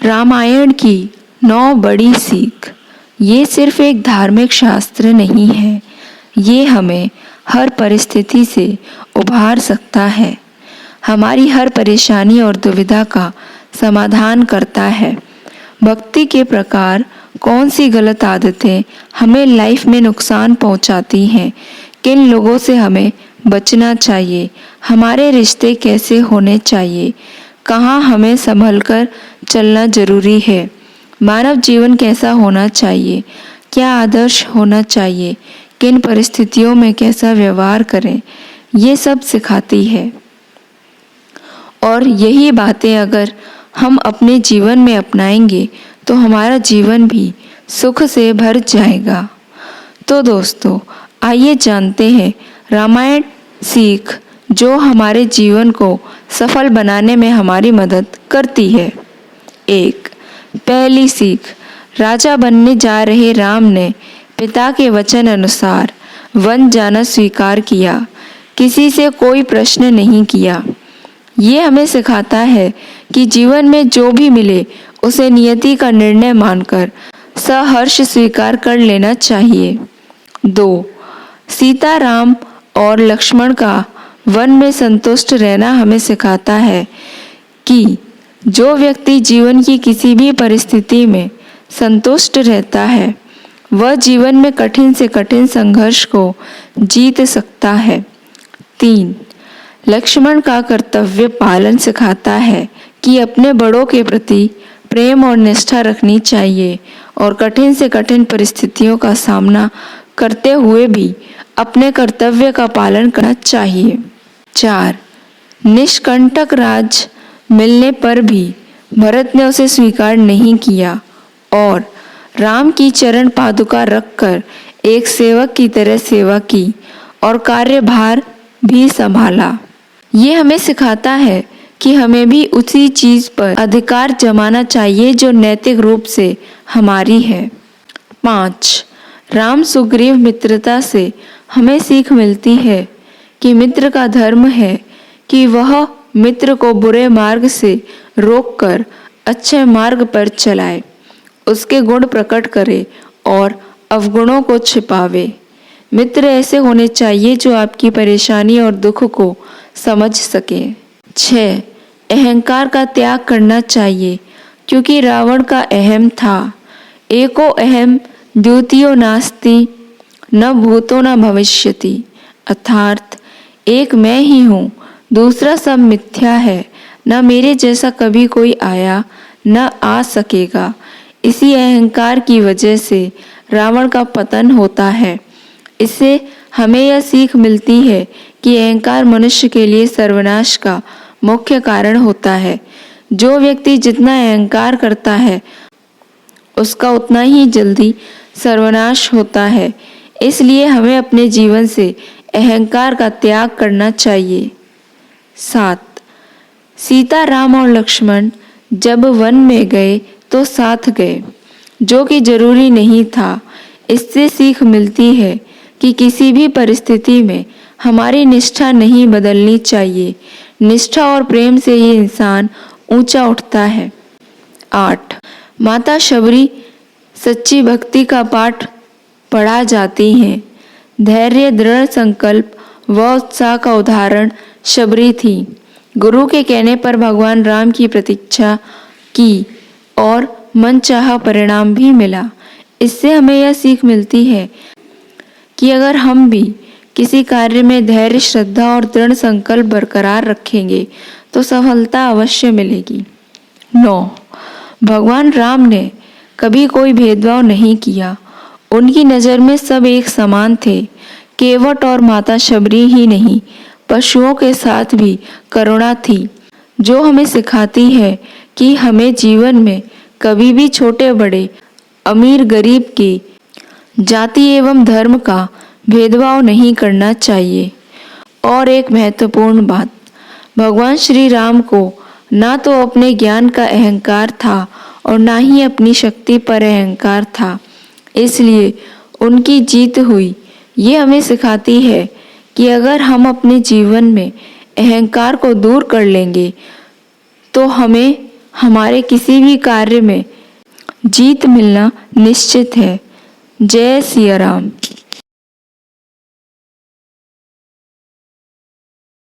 रामायण की 9 बड़ी सीख। ये सिर्फ एक धार्मिक शास्त्र नहीं है, ये हमें हर परिस्थिति से उभार सकता है, हमारी हर परेशानी और दुविधा का समाधान करता है। भक्ति के प्रकार, कौन सी गलत आदतें हमें लाइफ में नुकसान पहुंचाती हैं, किन लोगों से हमें बचना चाहिए, हमारे रिश्ते कैसे होने चाहिए, कहाँ हमें संभल कर चलना जरूरी है, मानव जीवन कैसा होना चाहिए, क्या आदर्श होना चाहिए, किन परिस्थितियों में कैसा व्यवहार करें, ये सब सिखाती है। और यही बातें अगर हम अपने जीवन में अपनाएंगे तो हमारा जीवन भी सुख से भर जाएगा। तो दोस्तों, आइए जानते हैं रामायण सीख जो हमारे जीवन को सफल बनाने में हमारी मदद करती है। 1. पहली सीख, राजा बनने जा रहे राम ने पिता के वचन अनुसार वन जाना स्वीकार किया, किसी से कोई प्रश्न नहीं किया। ये हमें सिखाता है कि जीवन में जो भी मिले उसे नियति का निर्णय मानकर सहर्ष स्वीकार कर लेना चाहिए। 2. सीता, राम और लक्ष्मण का वन में संतुष्ट रहना हमें सिखाता है कि जो व्यक्ति जीवन की किसी भी परिस्थिति में संतुष्ट रहता है वह जीवन में कठिन से कठिन संघर्ष को जीत सकता है। 3. लक्ष्मण का कर्तव्य पालन सिखाता है कि अपने बड़ों के प्रति प्रेम और निष्ठा रखनी चाहिए और कठिन से कठिन परिस्थितियों का सामना करते हुए भी अपने कर्तव्य का पालन करना चाहिए। 4. निष्कंटक राज मिलने पर भी भरत ने उसे स्वीकार नहीं किया और राम की चरण पादुका रखकर एक सेवक की तरह सेवा की और कार्यभार भी संभाला। ये हमें सिखाता है कि हमें भी उसी चीज पर अधिकार जमाना चाहिए जो नैतिक रूप से हमारी है। 5. राम सुग्रीव मित्रता से हमें सीख मिलती है कि मित्र का धर्म है कि वह मित्र को बुरे मार्ग से रोककर अच्छे मार्ग पर चलाए, उसके गुण प्रकट करे और अवगुणों को छिपावे। मित्र ऐसे होने चाहिए जो आपकी परेशानी और दुख को समझ सके। 6. अहंकार का त्याग करना चाहिए क्योंकि रावण का अहम था। एको अहम द्वितीयो नास्ति न भूतो न भविष्यति, अर्थात एक मैं ही हूँ, दूसरा सब मिथ्या है, न मेरे जैसा कभी कोई आया न आ सकेगा। इसी अहंकार की वजह से रावण का पतन होता है। इससे हमें यह सीख मिलती है कि अहंकार मनुष्य के लिए सर्वनाश का मुख्य कारण होता है। जो व्यक्ति जितना अहंकार करता है उसका उतना ही जल्दी सर्वनाश होता है। इसलिए हमें अपने जीवन से अहंकार का त्याग करना चाहिए। 7. सीता, राम और लक्ष्मण जब वन में गए तो साथ गए, जो कि जरूरी नहीं था। इससे सीख मिलती है कि किसी भी परिस्थिति में हमारी निष्ठा नहीं बदलनी चाहिए। निष्ठा और प्रेम से ही इंसान ऊंचा उठता है। 8. माता शबरी सच्ची भक्ति का पाठ पढ़ा जाती हैं। धैर्य, दृढ़ संकल्प व उत्साह का उदाहरण शबरी थी। गुरु के कहने पर भगवान राम की प्रतीक्षा की और मनचाहा परिणाम भी मिला। इससे हमें यह सीख मिलती है कि अगर हम भी किसी कार्य में धैर्य, श्रद्धा और दृढ़ संकल्प बरकरार रखेंगे तो सफलता अवश्य मिलेगी। 9. भगवान राम ने कभी कोई भेदभाव नहीं किया। उनकी नज़र में सब एक समान थे। केवट और माता शबरी ही नहीं, पशुओं के साथ भी करुणा थी, जो हमें सिखाती है कि हमें जीवन में कभी भी छोटे बड़े, अमीर गरीब की, जाति एवं धर्म का भेदभाव नहीं करना चाहिए। और एक महत्वपूर्ण बात, भगवान श्री राम को ना तो अपने ज्ञान का अहंकार था और ना ही अपनी शक्ति पर अहंकार था, इसलिए उनकी जीत हुई। ये हमें सिखाती है कि अगर हम अपने जीवन में अहंकार को दूर कर लेंगे तो हमें हमारे किसी भी कार्य में जीत मिलना निश्चित है। जय सिया राम।